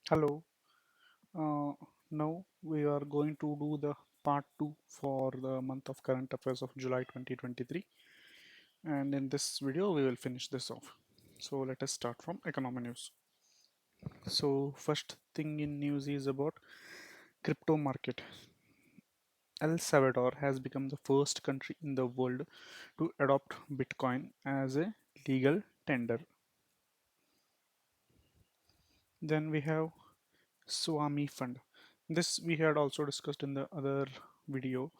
Hello. Uh, Now we are going to do the part 2 for the month of current affairs of July 2023, and in this video we will finish this off. So let us start from economy news. So first thing in news is about crypto market. El Salvador has become the first country in the world to adopt Bitcoin as a legal tender. Then we have Swami Fund. This we had also discussed in the other video.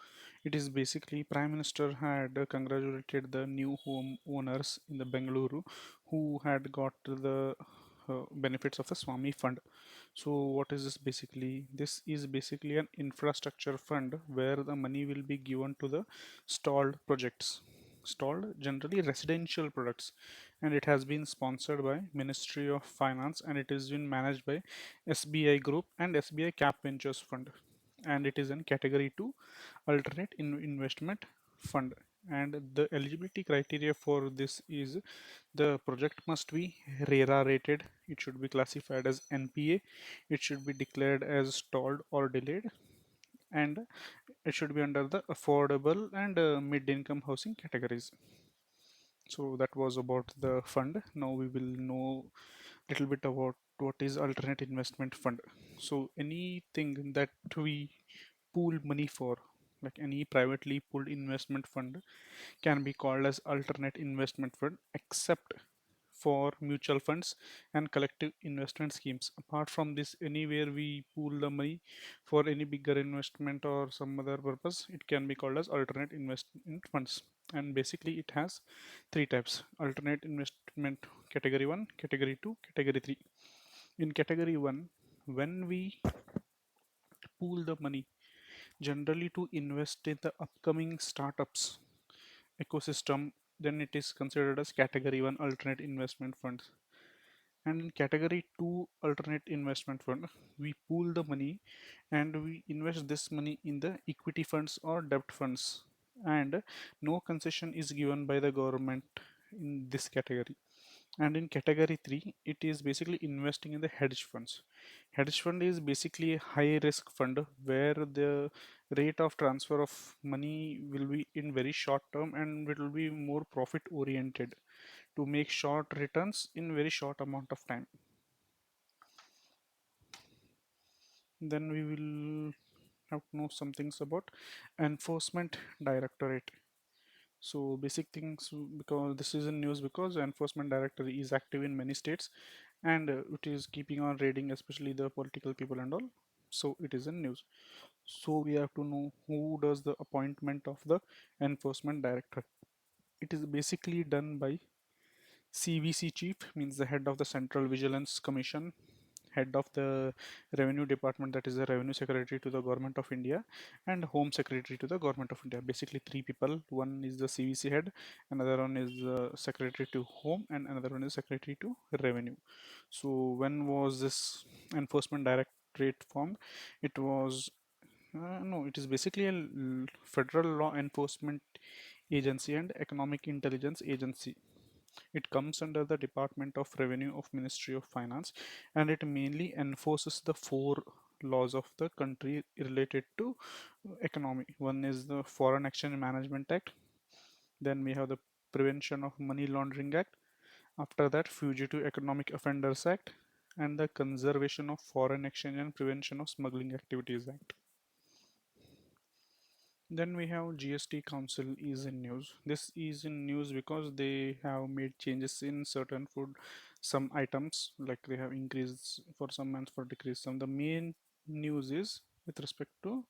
It is basically Prime Minister had congratulated the new home owners in the Bengaluru who had got the benefits of the Swami Fund. So what is this basically? This is basically an infrastructure fund where the money will be given to the stalled projects. Stalled generally residential products, and it has been sponsored by Ministry of Finance and it is been managed by SBI Group and SBI Cap Ventures Fund, and it is in category 2 alternate investment fund. And the eligibility criteria for this is the project must be RERA rated, it should be classified as NPA, it should be declared as stalled or delayed, and it should be under the affordable and mid-income housing categories. So that was about the fund. Now we will know little bit about what is alternate investment fund. So anything that we pool money for, like any privately pooled investment fund, can be called as alternate investment fund, except for mutual funds and collective investment schemes. Apart from this, anywhere we pool the money for any bigger investment or some other purpose, it can be called as alternate investment funds. And basically it has three types: alternate investment category 1, category 2, category 3. In category 1, when we pool the money generally to invest in the upcoming startups ecosystem, then it is considered as category 1 alternate investment funds. And in category 2 alternate investment fund, we pool the money and we invest this money in the equity funds or debt funds, and no concession is given by the government in this category. And in category 3, it is basically investing in the hedge funds. Hedge fund is basically a high risk fund where the rate of transfer of money will be in very short term and it will be more profit oriented to make short returns in very short amount of time. Then we will have to know some things about enforcement directorate. So basic things, because this is in news because enforcement directorate is active in many states and it is keeping on raiding especially the political people and all. So it is in news. So we have to know who does the appointment of the enforcement director. It is basically done by CVC chief, means the head of the Central Vigilance Commission, head of the revenue department, that is the revenue secretary to the government of India, and home secretary to the government of India. Basically three people: one is the CVC head, another one is the secretary to home, and another one is secretary to revenue. So when was this enforcement directorate formed? It was no, it is basically a federal law enforcement agency and economic intelligence agency. It comes under the Department of Revenue of Ministry of Finance, and it mainly enforces the four laws of the country related to economy. One is the Foreign Exchange Management Act, then we have the Prevention of Money Laundering Act, after that Fugitive Economic Offenders Act, and the Conservation of Foreign Exchange and Prevention of Smuggling Activities Act. Then we have GST Council is in news. This is in news because they have made changes in certain food, some items, like they have increased for some and for decreased some. The main news is with respect to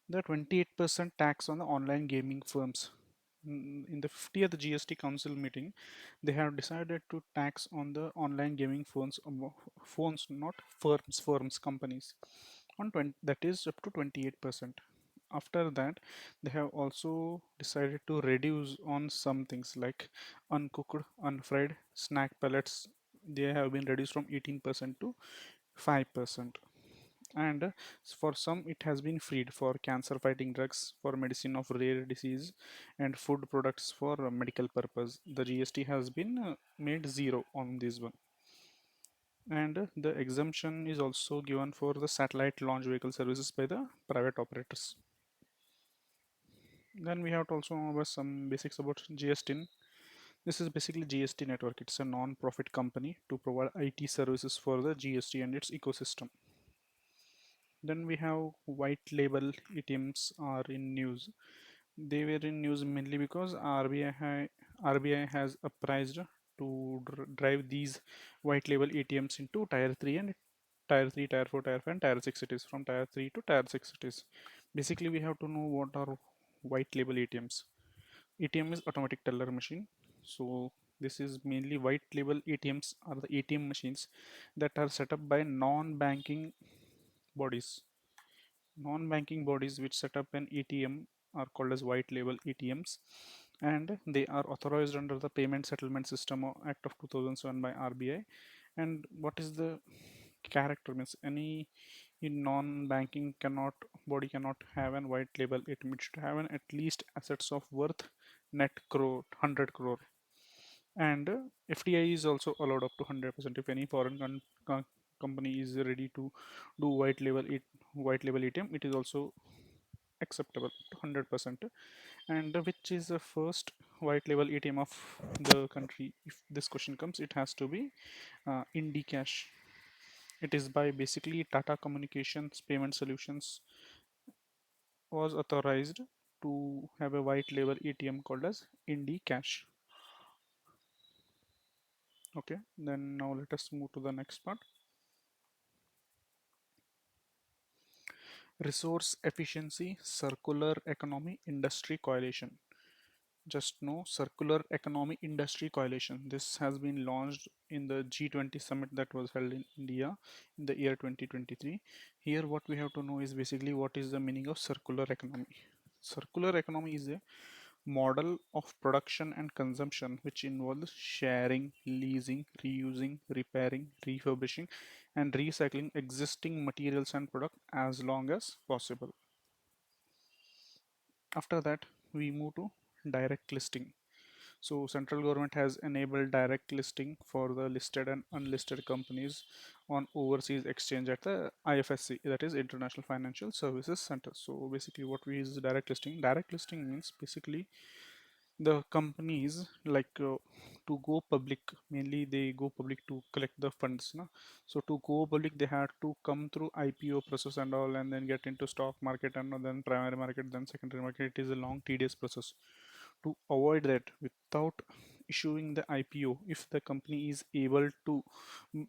the 28% tax on the online gaming firms. In the 50th GST Council meeting, they have decided to tax on the online gaming phones, not firms, companies, on 20, that is up to 28%. After that, they have also decided to reduce on some things like uncooked, unfried snack pellets. They have been reduced from 18% to 5%. And for some it has been freed for cancer fighting drugs, for medicine of rare disease, and food products for medical purpose. The GST has been made zero on this one. And the exemption is also given for the satellite launch vehicle services by the private operators. Then we have to also know about some basics about GSTIN. This is basically GST network. It's a non-profit company to provide IT services for the GST and its ecosystem. Then we have white label ATMs are in news. They were in news mainly because RBI has apprised to drive these white label ATMs into tier 3 and tier 3, tier 4, tier 5 and tier 6 cities, from tier 3 to tier 6 cities. Basically we have to know what are white label ATMs. ATM is automatic teller machine. So this is mainly white label ATMs are the ATM machines that are set up by non-banking bodies. Non-banking bodies which set up an ATM are called as white label ATMs, and they are authorized under the Payment Settlement System Act of 2007 by RBI. And what is the character means any in non-banking cannot body cannot have an white label ATM. It should have an at least assets of worth net crore 100 crore, and FDI is also allowed up to 100%. If any foreign company is ready to do white label ATM, it is also acceptable to 100%. And which is the first white label ATM of the country? If this question comes, it has to be IndiCash. It is by basically Tata Communications Payment Solutions was authorized to have a white label ATM called as IndiCash. Okay, then now let us move to the next part. Resource Efficiency Circular Economy Industry Coalition. Just know Circular Economy Industry Coalition. This has been launched in the G20 summit that was held in India in the year 2023. Here, what we have to know is basically what is the meaning of circular economy. Circular economy is a model of production and consumption which involves sharing, leasing, reusing, repairing, refurbishing, and recycling existing materials and products as long as possible. After that, we move to direct listing. So central government has enabled direct listing for the listed and unlisted companies on overseas exchange at the IFSC, that is International Financial Services Center. So basically what we use direct listing. Direct listing means basically the companies to go public, mainly they go public to collect the funds, no? So to go public they had to come through IPO process and all, and then get into stock market and then primary market, then secondary market. It is a long tedious process. To avoid that, without issuing the IPO, if the company is able to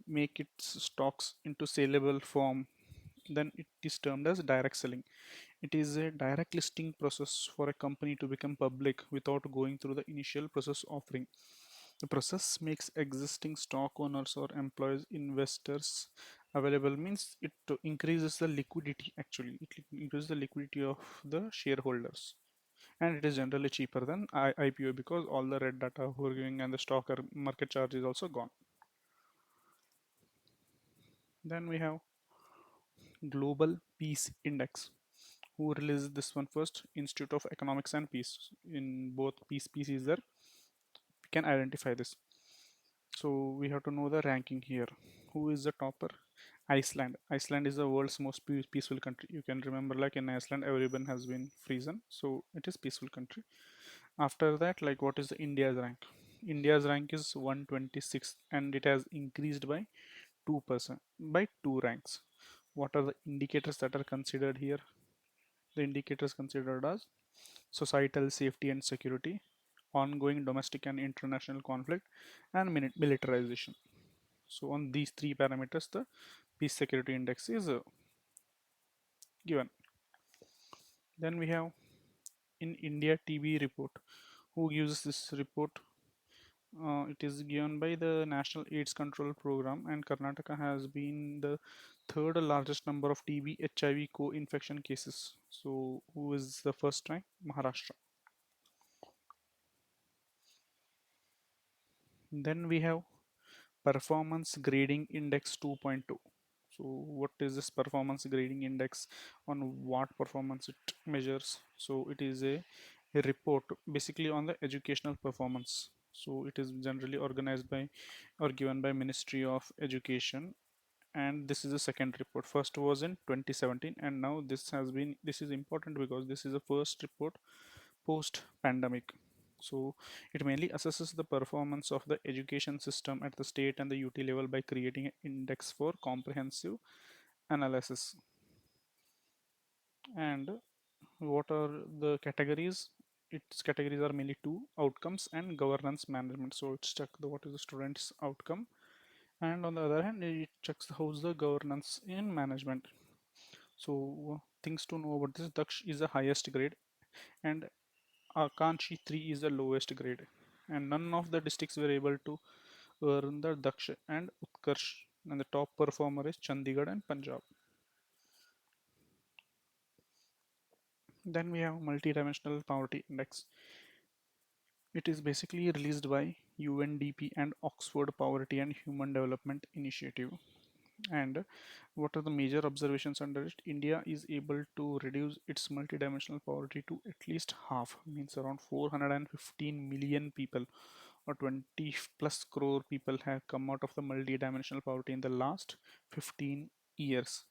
make its stocks into saleable form, then it is termed as direct selling. It is a direct listing process for a company to become public without going through the initial process offering. The process makes existing stock owners or employees, investors available, means it increases the liquidity. Actually, it increases the liquidity of the shareholders, and it is generally cheaper than IPO because all the red data who are giving and the stock or market charge is also gone. Then we have Global Peace Index. Who released this one first? Institute of Economics and Peace. In both peace is there. We can identify this. So we have to know the ranking here. Who is the topper? Iceland. Iceland is the world's most peaceful country. You can remember, like in Iceland, everyone has been frozen, so it is peaceful country. After that, like what is the India's rank? India's rank is 126th, and it has increased by 2% by two ranks. What are the indicators that are considered here? The indicators considered as societal safety and security, ongoing domestic and international conflict, and militarization. So on these three parameters, the peace security index is given. Then we have in India TB report. Who gives this report? It is given by the National AIDS Control Program, and Karnataka has been the third largest number of TB HIV co-infection cases. So who is the first rank? Maharashtra. Then we have Performance Grading Index 2.2. So what is this performance grading index? On what performance it measures? So it is a report basically on the educational performance. So it is generally organized by or given by Ministry of Education, and this is the second report. First was in 2017, and now this is important because this is the first report post pandemic. So it mainly assesses the performance of the education system at the state and the UT level by creating an index for comprehensive analysis. And what are the categories? Its categories are mainly two: outcomes and governance management. So it's check the what is the student's outcome, and on the other hand it checks how's the governance in management. So things to know about this: Daksh is the highest grade, and Akanshi 3 is the lowest grade, and none of the districts were able to earn the Daksh and Utkarsh, and the top performer is Chandigarh and Punjab. Then we have multidimensional poverty index. It is basically released by UNDP and Oxford Poverty and Human Development Initiative. And what are the major observations under it? India is able to reduce its multidimensional poverty to at least half, means around 415 million people or 20 plus crore people have come out of the multidimensional poverty in the last 15 years.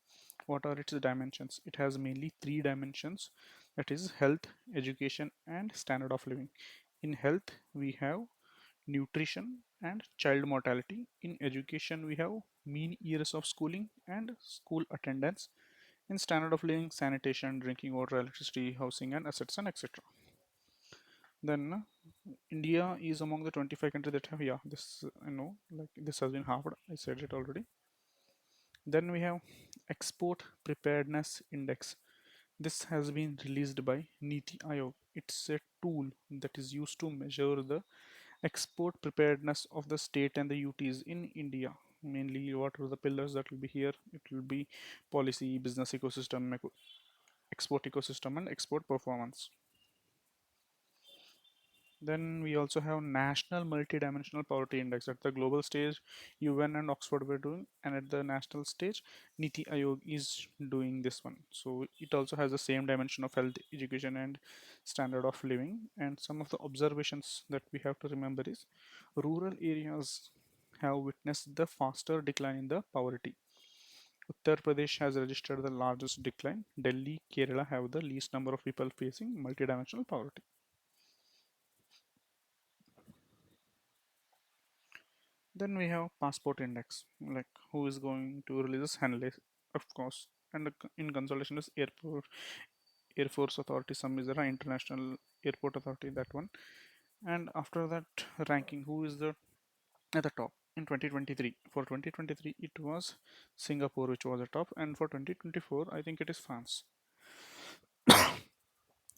What are its dimensions? It has mainly three dimensions, that is health, education, and standard of living. In health, we have nutrition and child mortality. In education, we have mean years of schooling and school attendance. In standard of living, sanitation, drinking water, electricity, housing, and assets, and etc. Then India is among the 25 countries that have, yeah, this I know, like this has been halved. I said it already. Then we have export preparedness index. This has been released by Niti Aayog. It's a tool that is used to measure the export preparedness of the state and the UTs in India. Mainly, what are the pillars that will be here? It will be policy, business ecosystem, export ecosystem, and export performance. Then we also have National Multidimensional Poverty Index. At the global stage, UN and Oxford were doing, and at the national stage, Niti Aayog is doing this one. So it also has the same dimension of health, education, and standard of living. And some of the observations that we have to remember is rural areas have witnessed the faster decline in the poverty. Uttar Pradesh has registered the largest decline. Delhi, Kerala have the least number of people facing multidimensional poverty. Then we have passport index, like who is going to release this handle, of course, and in consultation is Air Force Authority, some is the International Airport Authority, that one. And after that ranking, who is the at the top in 2023? For 2023, it was Singapore, which was the top, and for 2024, I think it is France.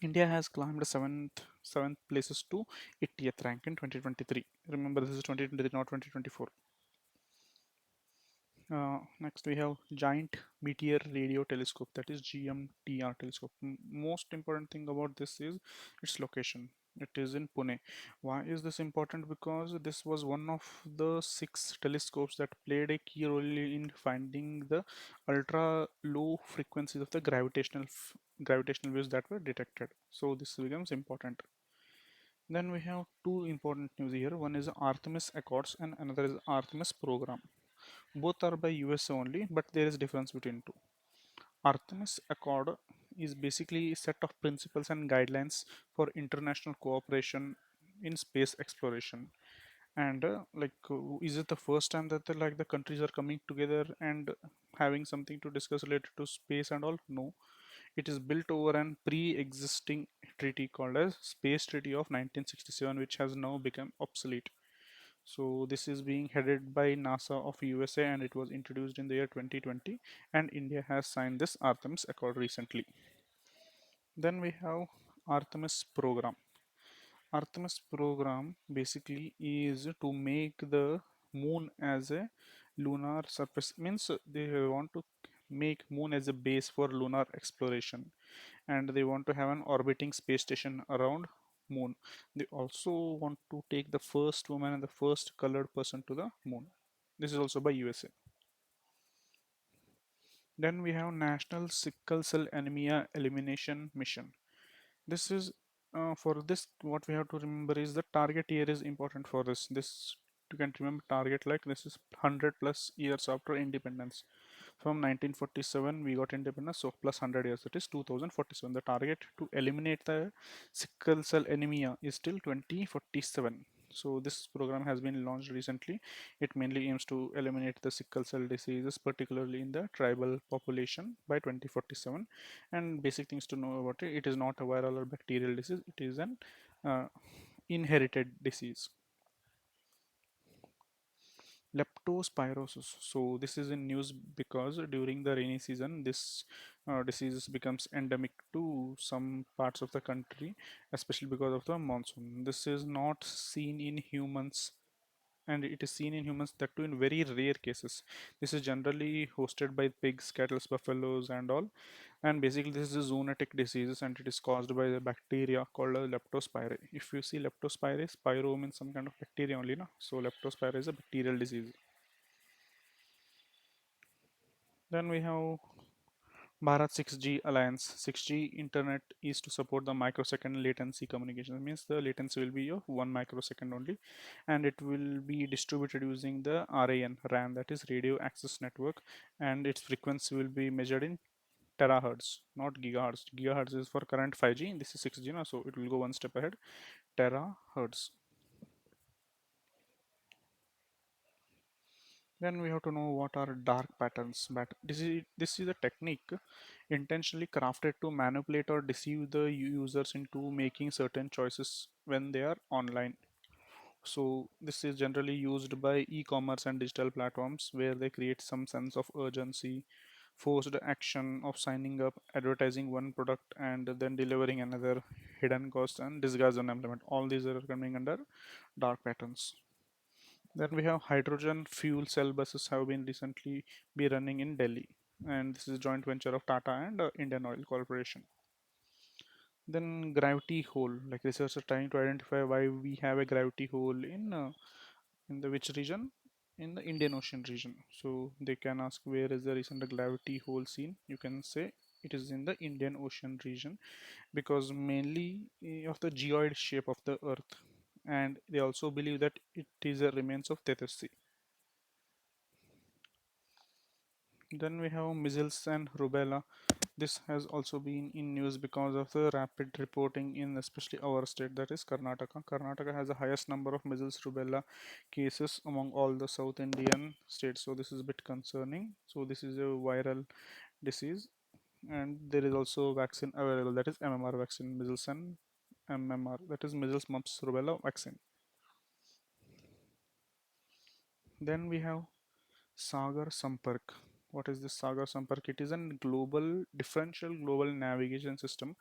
India has climbed seventh places to 80th rank in 2023. Remember, this is 2023, not 2024. Next, we have Giant Meteor Radio Telescope, that is GMTR telescope. Most important thing about this is its location. It is in Pune. Why is this important? Because this was one of the six telescopes that played a key role in finding the ultra low frequencies of the gravitational waves that were detected. So this becomes important. Then we have two important news here. One is Artemis Accords and another is Artemis program. Both are by US only, but there is difference between two. Artemis Accord is basically a set of principles and guidelines for international cooperation in space exploration. And is it the first time that the countries are coming together and having something to discuss related to space and all? No, it is built over an pre-existing treaty called as Space Treaty of 1967, which has now become obsolete. So this is being headed by NASA of USA, and it was introduced in the year 2020, and India has signed this Artemis Accord recently. Then we have Artemis program. Artemis program basically is to make the moon as a lunar surface, means they want to make moon as a base for lunar exploration, and they want to have an orbiting space station around moon. They also want to take the first woman and the first colored person to the moon. This is also by USA. Then we have National Sickle Cell Anemia Elimination Mission. This is For this, what we have to remember is the target year is important for this. This you can remember target like this is 100 plus years after independence. From 1947 we got independence, so plus 100 years, that is 2047. The target to eliminate the sickle cell anemia is till 2047. So this program has been launched recently. It mainly aims to eliminate the sickle cell diseases, particularly in the tribal population by 2047. And basic things to know about it: it is not a viral or bacterial disease, it is an uh, inherited disease. Leptospirosis. So this is in news because during the rainy season, this disease becomes endemic to some parts of the country, especially because of the monsoon. This is not seen in humans, and it is seen in humans that too in very rare cases. This is generally hosted by pigs, cattle, buffaloes, and all. And basically, this is a zoonotic disease, and it is caused by the bacteria called a leptospira. If you see leptospira, spiro means some kind of bacteria only, na? So leptospira is a bacterial disease. Then we have Bharat 6G Alliance. 6G Internet is to support the microsecond latency communication. That means the latency will be of 1 microsecond only, and it will be distributed using the RAN, that is Radio Access Network, and its frequency will be measured in terahertz, not gigahertz. Gigahertz is for current 5G. This is 6G now, so it will go one step ahead. Terahertz. Then we have to know what are dark patterns. But this is a technique intentionally crafted to manipulate or deceive the users into making certain choices when they are online. So this is generally used by e-commerce and digital platforms where they create some sense of urgency, forced action of signing up, advertising one product and then delivering another, hidden cost and disguise unemployment. All these are coming under dark patterns. Then we have hydrogen fuel cell buses have been recently be running in Delhi, and this is a joint venture of Tata and Indian Oil Corporation. Then gravity hole, like researchers trying to identify why we have a gravity hole in the which region? In the Indian Ocean region. So they can ask where is the recent gravity hole seen? You can say it is in the Indian Ocean region because mainly of the geoid shape of the Earth, and they also believe that it is a remains of Tethys Sea. Then we have measles and rubella. This has also been in news because of the rapid reporting in especially our state, that is Karnataka. Karnataka has the highest number of measles rubella cases among all the South Indian states. So this is a bit concerning. So this is a viral disease, and there is also vaccine available, that is MMR vaccine, measles and MMR, that is measles mumps rubella vaccine. Then we have Sagar Sampark. What is this Sagar Sampark? It is a global differential global navigation system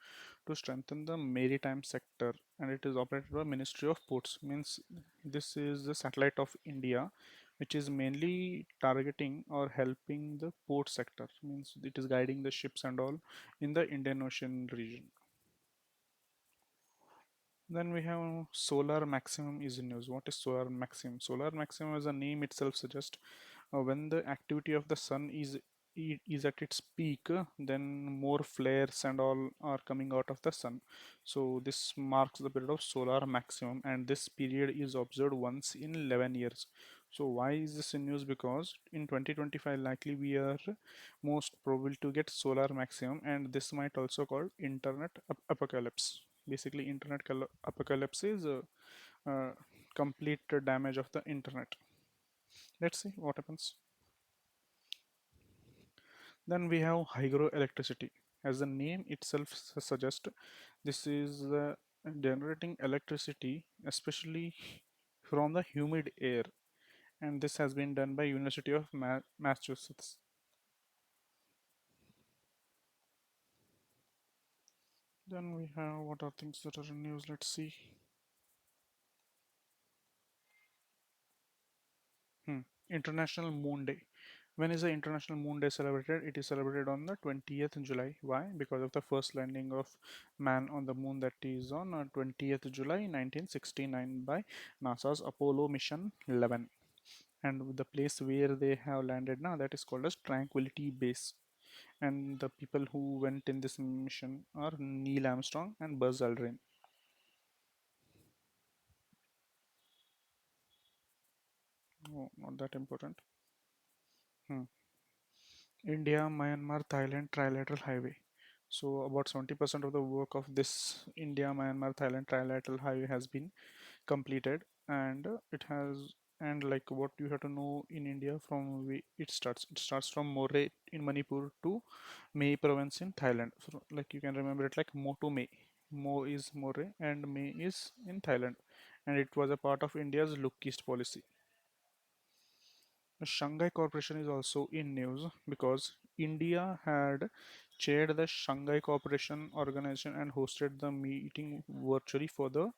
to strengthen the maritime sector, and it is operated by Ministry of Ports. Means this is the satellite of India, which is mainly targeting or helping the port sector. Means it is guiding the ships and all in the Indian Ocean region. Then we have solar maximum is in news. What is solar maximum? Solar maximum, as the name itself suggests, when the activity of the sun is at its peak, then more flares and all are coming out of the sun. So this marks the period of solar maximum, and this period is observed once in 11 years. So why is this in news? Because in 2025 likely we are most probable to get solar maximum, and this might also called internet apocalypse. Basically internet apocalypse is uh, complete damage of the internet. Let's see what happens. Then we have hydroelectricity. As the name itself suggests, this is generating electricity, especially from the humid air, and this has been done by University of Massachusetts. Then we have what are things that are in news. Let's see. Hmm. International Moon Day. When is the International Moon Day celebrated? It is celebrated on the 20th July. Why? Because of the first landing of man on the moon, that is on 20th July 1969 by NASA's Apollo Mission 11. And the place where they have landed now, that is called as Tranquility Base. And the people who went in this mission are Neil Armstrong and Buzz Aldrin. Oh, not that important. Hmm. India, Myanmar, Thailand trilateral highway. So about 70% of the work of this India, Myanmar, Thailand trilateral highway has been completed, and it has, and like what you have to know in India from it starts. It starts from Moreh in Manipur to Mae province in Thailand. So like you can remember it like Mo to Mae. Mo is Moreh and Mae is in Thailand, and it was a part of India's Look East policy. The Shanghai Cooperation is also in news because India had chaired the Shanghai Cooperation Organization and hosted the meeting virtually for the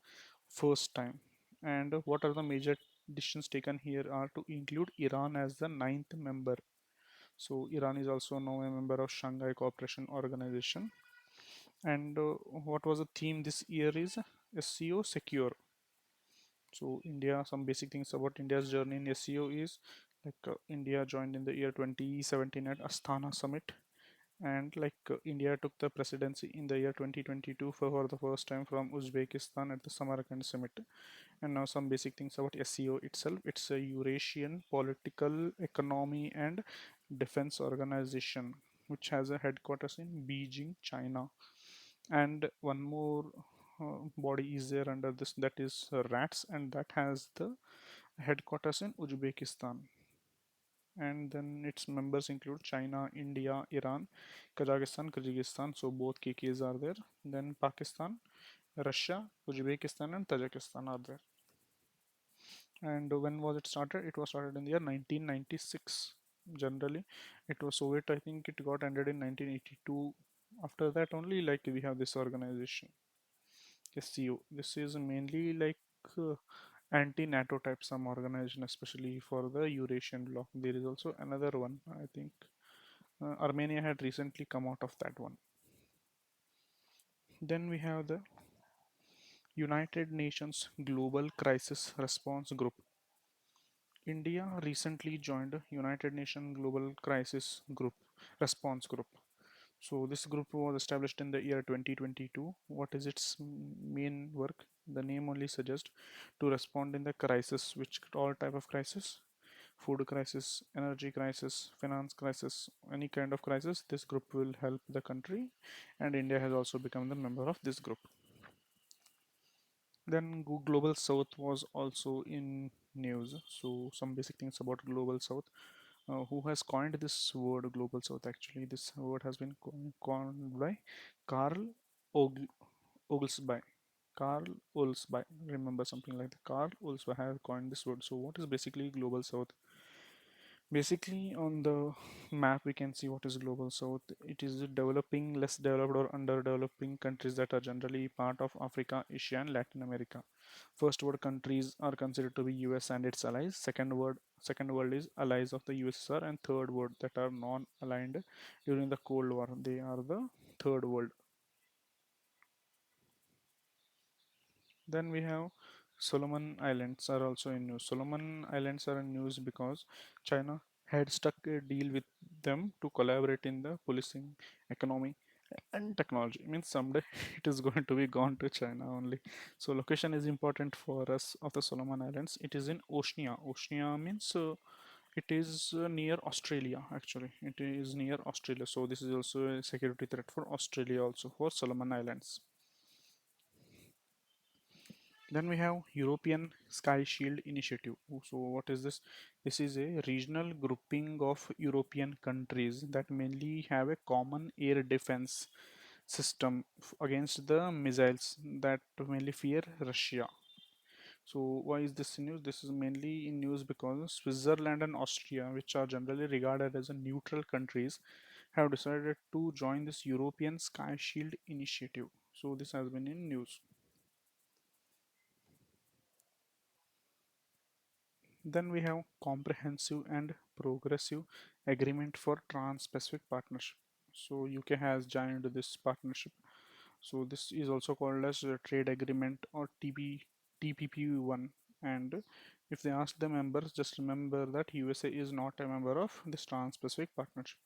first time. And what are the major decisions taken here are to include Iran as the ninth member. So Iran is also now a member of Shanghai Cooperation Organization. And what was the theme this year is SCO Secure. So India, some basic things about India's journey in SEO is India joined in the year 2017 at Astana Summit, and India took the presidency in the year 2022 for the first time from Uzbekistan at the Samarkand Summit. And now some basic things about SEO itself. It's a Eurasian political economy and defense organization which has a headquarters in Beijing, China. And one more body is there under this, that is RATS, and that has the headquarters in Uzbekistan. And then its members include China, India, Iran, Kazakhstan, Kyrgyzstan. So both KKs are there. Then Pakistan, Russia, Uzbekistan, and Tajikistan are there. And when was it started? It was started in the year 1996. Generally, it was Soviet. I think it got ended in 1982. After that, only we have this organization. SCO. This is mainly uh, anti-NATO type some organization, especially for the Eurasian bloc. There is also another one. I think Armenia had recently come out of that one. Then we have the United Nations Global Crisis Response Group. India recently joined United Nations Global Crisis Group Response Group. So this group was established in the year 2022. What is its main work? The name only suggests to respond in the crisis, which all type of crisis, food crisis, energy crisis, finance crisis, any kind of crisis. This group will help the country, and India has also become the member of this group. Then Global South was also in news. So some basic things about Global South. Who has coined this word Global South? Actually, this word has been coined by Carl Og- Oglesby. Carl Oglesby. Remember something like that. Carl Oglesby has coined this word. So what is basically Global South? Basically, on the map, we can see what is Global South. It is developing, less developed, or underdeveloping countries that are generally part of Africa, Asia, and Latin America. First world countries are considered to be US and its allies. Second world is allies of the USSR, and third world that are non-aligned during the Cold War. They are the third world. Then we have Solomon Islands are also in news. Solomon Islands are in news because China had struck a deal with them to collaborate in the policing, economy, and technology. Means someday it is going to be gone to China only. So location is important for us of the Solomon Islands. It is in Oceania. Oceania means it is near Australia. Actually, it is near Australia. So this is also a security threat for Australia, also for Solomon Islands. Then we have European Sky Shield Initiative. So what is this? This is a regional grouping of European countries that mainly have a common air defense system against the missiles that mainly fear Russia. So why is this in news? This is mainly in news because Switzerland and Austria, which are generally regarded as a neutral countries, have decided to join this European Sky Shield Initiative. So this has been in news. Then we have comprehensive and progressive agreement for trans-Pacific partnership. So UK has joined this partnership. So this is also called as a trade agreement or TPP1. And if they ask the members, just remember that USA is not a member of this trans-Pacific partnership.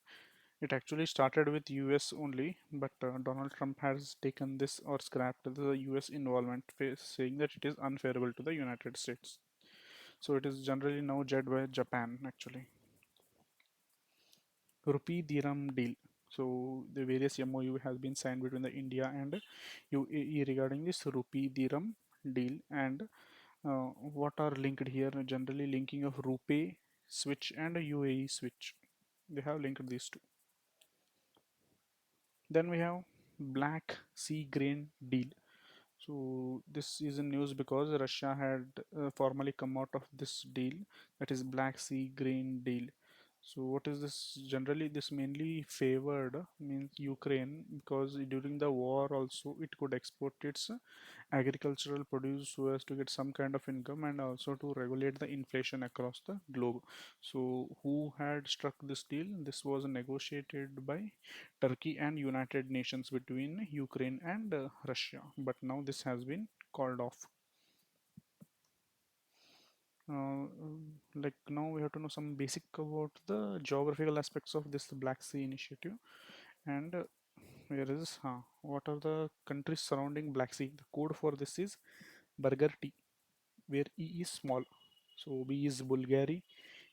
It actually started with US only, but Donald Trump has taken this or scrapped the US involvement, saying that it is unfavorable to the United States. So it is generally now judged by Japan actually. Rupee dirham deal. So the various MOU has been signed between the India and UAE regarding this rupee dirham deal, and what are linked here? Generally linking of rupee switch and UAE switch. They have linked these two. Then we have Black Sea grain deal. So this is in news because Russia had formally come out of this deal, that is Black Sea grain deal. So what is this? Generally, this mainly favored means Ukraine because during the war also it could export its agricultural produce so as to get some kind of income and also to regulate the inflation across the globe. So who had struck this deal? This was negotiated by Turkey and United Nations between Ukraine and Russia. But now this has been called off. Like now we have to know some basic about the geographical aspects of this Black Sea initiative, and where is what are the countries surrounding Black Sea? The code for this is Burger T, where E is small. So B is Bulgaria,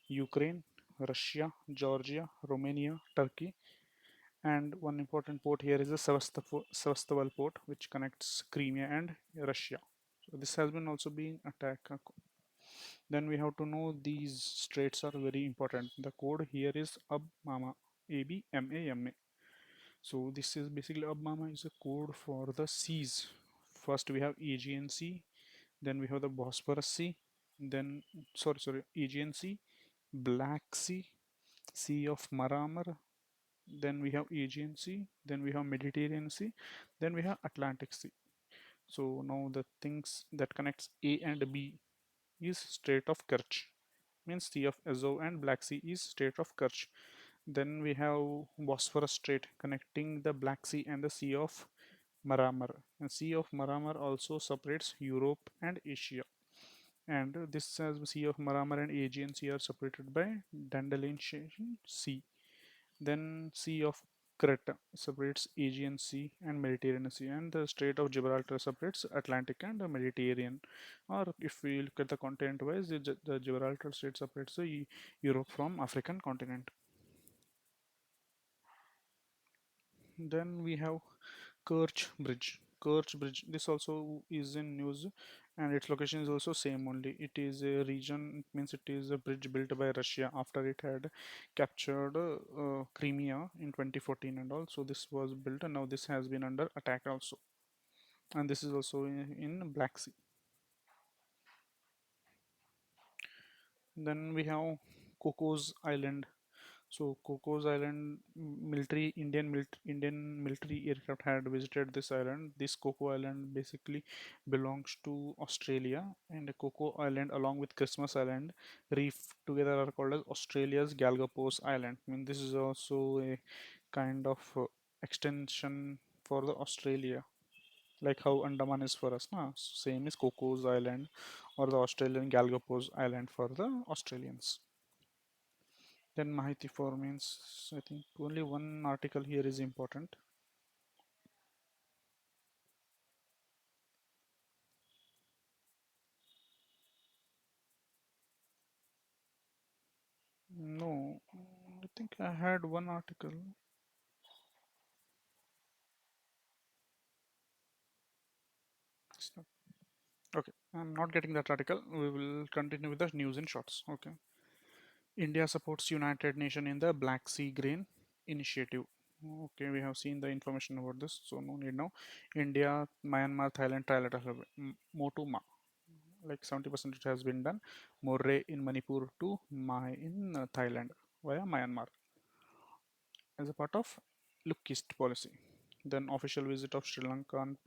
Ukraine, Russia, Georgia, Romania, Turkey, and one important port here is the Sevastopol port, which connects Crimea and Russia. So this has been also being attacked. Then we have to know these straits are very important. The code here is ABMAMA, ABMAMA. So this is basically ABMAMA is a code for the seas. First we have Aegean Sea, then we have the Bosphorus Sea, then sorry Aegean Sea, Black Sea, Sea of Maramar, then we have Aegean Sea, then we have Mediterranean Sea, then we have Atlantic Sea. So now the things that connects A and B is Strait of Kerch, means Sea of Azov, and Black Sea is Strait of Kerch. Then we have Bosphorus Strait connecting the Black Sea and the Sea of Maramar. And Sea of Maramar also separates Europe and Asia. And this as Sea of Maramar and Aegean Sea are separated by Dandelion Sea. Then Sea of Crete separates Aegean Sea and Mediterranean Sea, and the Strait of Gibraltar separates Atlantic and the Mediterranean. Or if we look at the continent wise, the Gibraltar Strait separates the Europe from African continent. Then we have Kerch Bridge. Kerch Bridge. This also is in news, and its location is also same only. It is a region. It means it is a bridge built by Russia after it had captured Crimea in 2014, and also this was built, and now this has been under attack also. And this is also in Black Sea. Then we have Cocos Island. So Cocos Island Indian military aircraft had visited this island. This Coco Island basically belongs to Australia, and Coco Island along with Christmas Island reef together are called as Australia's Galapagos Island. I mean this is also a kind of extension for the Australia, like how Andaman is for us. Nah? Same is Cocos Island or the Australian Galapagos Island for the Australians. Then Mahiti for means I think only one article here is important. No, I think I had one article. It's not- Okay, I'm not getting that article. We will continue with the news in shorts. Okay. India supports United Nation in the Black Sea Grain Initiative. Okay, we have seen the information about this, so no need now. India, Myanmar, Thailand trilateral MOTUMA. Like 70% it has been done. Moreh in Manipur to Mai in Thailand via Myanmar as a part of Look East policy. Then official visit of Sri Lankan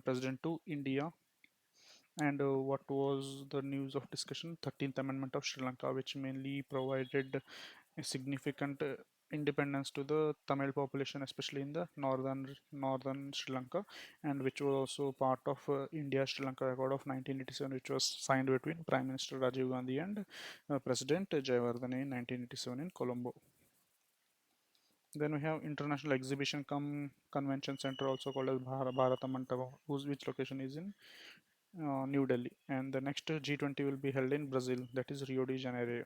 president to India, and what was the news of discussion? 13th Amendment of Sri Lanka, which mainly provided a significant independence to the Tamil population, especially in the northern Sri Lanka, and which was also part of India Sri Lanka Accord of 1987, which was signed between Prime Minister Rajiv Gandhi and President Jayawardene in 1987 in Colombo. Then we have International Exhibition Convention Center, also called as Bharata Mandapa, which location is in New Delhi, and the next G20 will be held in Brazil, that is Rio de Janeiro.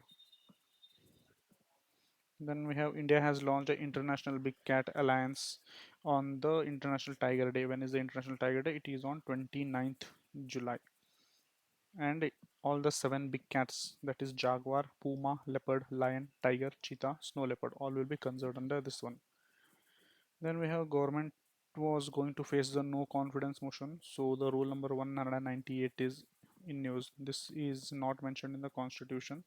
Then we have India has launched an International Big Cat Alliance on the International Tiger Day. When is the International Tiger Day? It is on 29th July. And all the seven big cats, that is jaguar, puma, leopard, lion, tiger, cheetah, snow leopard, all will be considered under this one. Then we have government was going to face the no confidence motion. So the rule number 198 is in news. This is not mentioned in the constitution.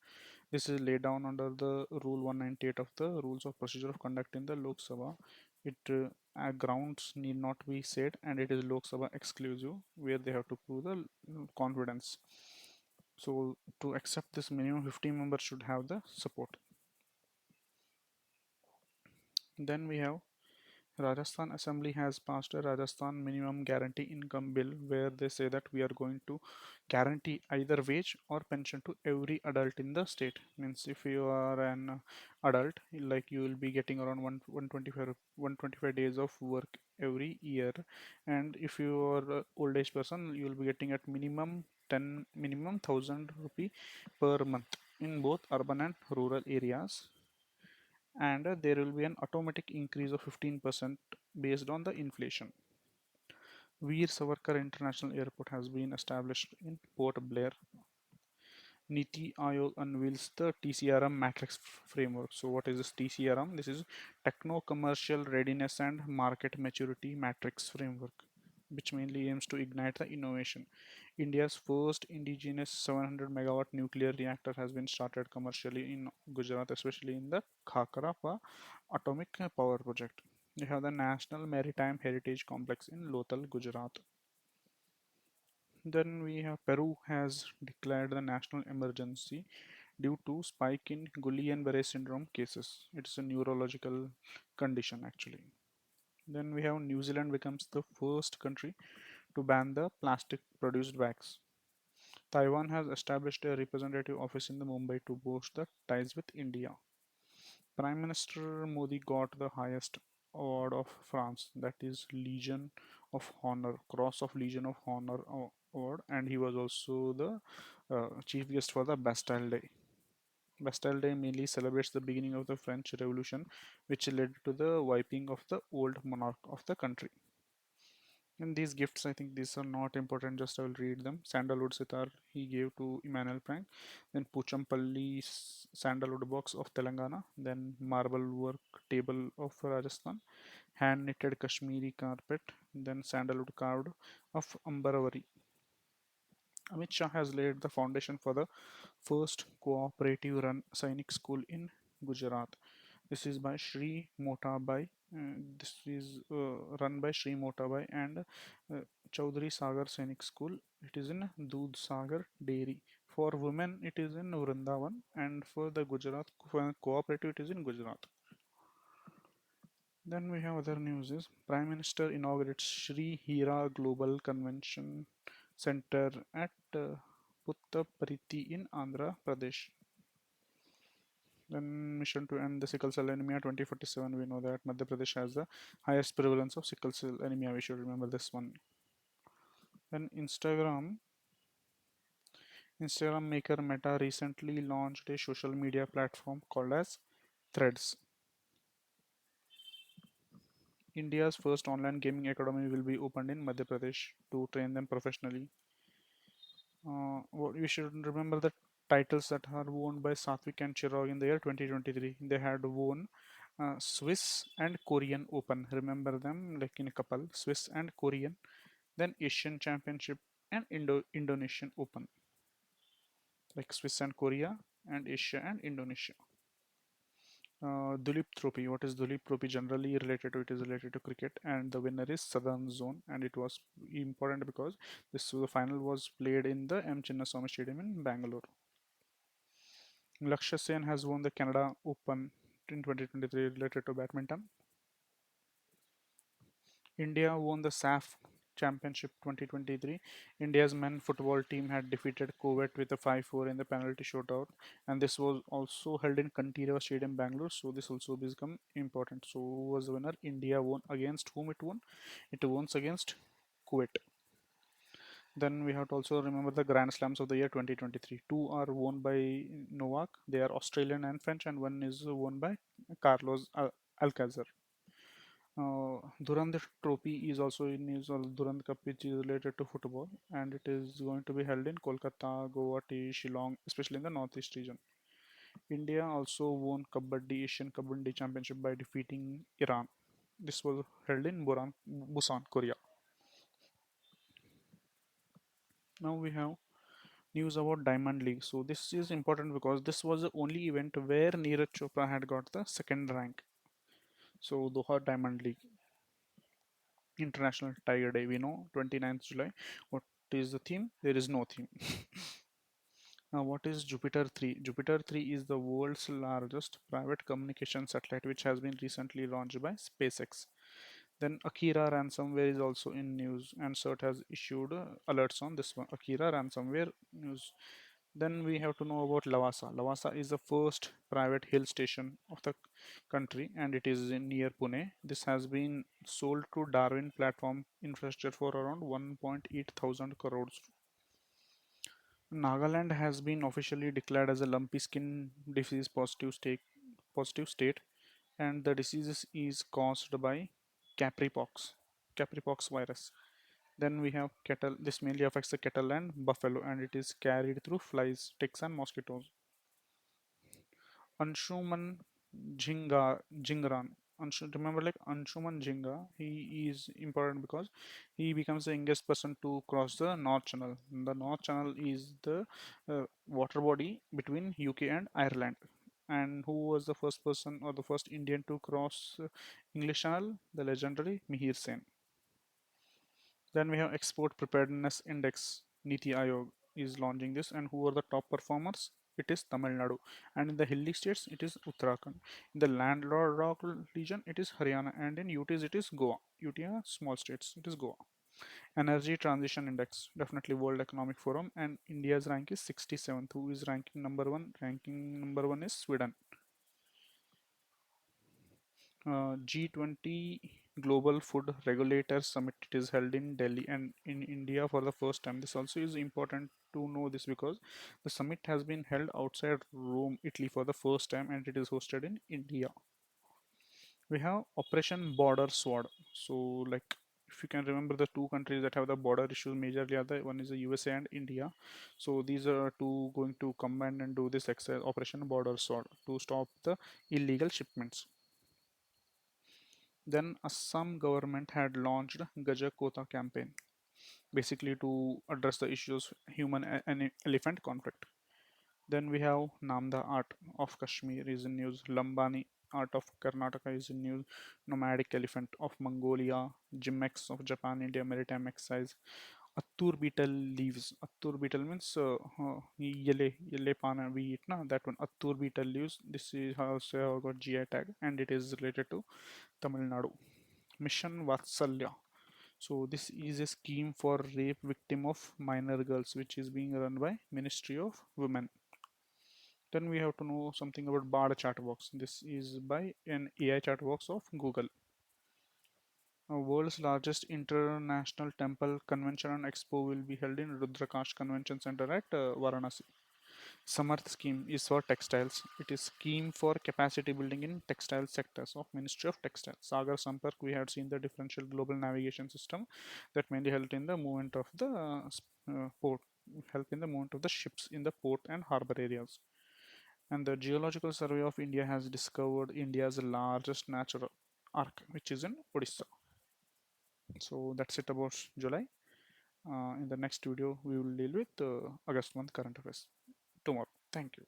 This is laid down under the rule 198 of the rules of procedure of conduct in the Lok Sabha. It grounds need not be said, and it is Lok Sabha exclusive, where they have to prove the confidence. So to accept this, minimum 50 members should have the support. Then we have Rajasthan Assembly has passed a Rajasthan minimum guarantee income bill, where they say that we are going to guarantee either wage or pension to every adult in the state. Means if you are an adult, like you will be getting around 125 days of work every year, and if you are a old age person, you will be getting at minimum 1000 rupee per month in both urban and rural areas, and there will be an automatic increase of 15% based on the inflation. Veer Savarkar International Airport has been established in Port Blair. Niti Aayog unveils the TCRM matrix framework. So, what is this TCRM? This is Techno Commercial Readiness and Market Maturity Matrix Framework, which mainly aims to ignite the innovation. India's first indigenous 700 megawatt nuclear reactor has been started commercially in Gujarat, especially in the Khakra atomic power project. We have the National Maritime Heritage Complex in Lothal, Gujarat. Then we have Peru has declared the national emergency due to spike in Guillain-Barré syndrome cases. It's a neurological condition actually. Then we have New Zealand becomes the first country to ban the plastic produced bags. Taiwan has established a representative office in the Mumbai to boost the ties with India. Prime Minister Modi got the highest award of France, that is Legion of Honor, Cross of Legion of Honor award, and he was also the chief guest for the Bastille Day. Bastille Day mainly celebrates the beginning of the French Revolution, which led to the wiping of the old monarch of the country. And these gifts, I think these are not important, just I will read them. Sandalwood sitar he gave to Emmanuel Prank. Then Puchampalli sandalwood box of Telangana. Then marble work table of Rajasthan. Hand knitted Kashmiri carpet. Then sandalwood carved of Ambaravari. Amit Shah has laid the foundation for the first cooperative run Sainik school in Gujarat. This is by Sri Motabai. This is run by Sri Motabai and Chaudhary Sagar Sainik School. It is in Doodh Sagar Dairy. For women, it is in Vrindavan, and for the Gujarat for cooperative, it is in Gujarat. Then we have other news is Prime Minister inaugurates Sri Hira Global Convention Center at Puttaparthi in Andhra Pradesh. Then mission to end the sickle cell anemia 2047. We know that Madhya Pradesh has the highest prevalence of sickle cell anemia. We should remember this one. Then Instagram maker Meta recently launched a social media platform called as Threads. India's first online gaming academy will be opened in Madhya Pradesh to train them professionally. What you should remember the titles that are won by Satvik and Chirag in the year 2023. They had won Swiss and Korean Open. Remember them like in a couple, Swiss and Korean. Then Asian Championship and Indonesian Open, like Swiss and Korea and Asia and Indonesia. Dulip Trophy. What is Dulip Trophy? Generally related to it is related to cricket, and the winner is Southern Zone, and it was important because this the final was played in the M Chinnaswamy Stadium in Bangalore. Lakshya Sen has won the Canada Open in 2023 related to badminton. India won the SAF Championship 2023. India's men football team had defeated Kuwait with a 5-4 in the penalty shootout, and this was also held in Kantirava Stadium, Bangalore. So this also become important. So who was the winner? India won against whom it won? It won against Kuwait. Then we have to also remember the Grand Slams of the year 2023. Two are won by Novak. They are Australian and French, and one is won by Carlos Alcaraz. Durand Trophy is also in news, or Durand Cup, which is related to football, and it is going to be held in Kolkata, Guwahati, Shillong, especially in the northeast region. India also won Kabaddi Asian Kabaddi Championship by defeating Iran. This was held in Busan, Korea. Now we have news about Diamond League. So this is important because this was the only event where Neeraj Chopra had got the second rank. So Doha Diamond League International Tiger Day, we know 29th July. What is the theme? There is no theme. Now what is Jupiter 3? Jupiter 3 is the world's largest private communication satellite which has been recently launched by SpaceX. Then Akira ransomware is also in news, and CERT has issued alerts on this one. Akira ransomware news. Then we have to know about Lavasa. Lavasa is the first private hill station of the country, and it is in near Pune. This has been sold to Darwin Platform Infrastructure for around 1.8 thousand crores. Nagaland has been officially declared as a lumpy skin disease positive state, and the disease is caused by capripox, capripox virus. Then we have cattle. This mainly affects the cattle and buffalo, and it is carried through flies, ticks, and mosquitoes. Anshuman Jingran. Remember, like Anshuman Jinga, he is important because he becomes the youngest person to cross the North Channel. The North Channel is the water body between UK and Ireland. And who was the first person or the first Indian to cross English Channel? The legendary Mihir Sen. Then we have Export Preparedness Index. Niti Aayog is launching this, and who are the top performers? It is Tamil Nadu, and in the hilly states, it is Uttarakhand. In the landlocked region, it is Haryana, and in UTs, it is Goa. UT are small states, it is Goa. Energy Transition Index, definitely World Economic Forum, and India's rank is 67th. Who is ranking number one? Ranking number one is Sweden. G20 Global Food Regulators Summit, it is held in Delhi and in India for the first time. This also is important to know this because the summit has been held outside Rome, Italy for the first time, and it is hosted in India. We have Operation Border Sword. So, like, if you can remember, the two countries that have the border issues majorly are the one is the USA and India. So these are two going to combine and do this exercise Operation Border Sword to stop the illegal shipments. Then Assam government had launched Gaja Kota campaign, basically to address the issues human and elephant conflict. Then we have Namda art of Kashmir is in news, Lambani art of Karnataka is in news, nomadic elephant of Mongolia, Gimex of Japan, India maritime exercise, Attur beetle leaves. Attur beetle means yelle pana we eat na that one. Attur beetle leaves. This is also got GI tag and it is related to Tamil Nadu. Mission Vatsalya. So this is a scheme for rape victim of minor girls which is being run by Ministry of Women. Then we have to know something about Bard Chatbox. This is by an AI chatbox of Google. World's largest international temple convention and expo will be held in Rudrakash Convention Center at Varanasi. Samarth scheme is for textiles. It is scheme for capacity building in textile sectors of Ministry of Textiles. Sagar Sampark, we had seen the differential global navigation system that mainly helped in the movement of the port, help in the movement of the ships in the port and harbor areas. And the Geological Survey of India has discovered India's largest natural arc, which is in Odisha. So that's it about July. In the next video, we will deal with August month current affairs tomorrow. Thank you.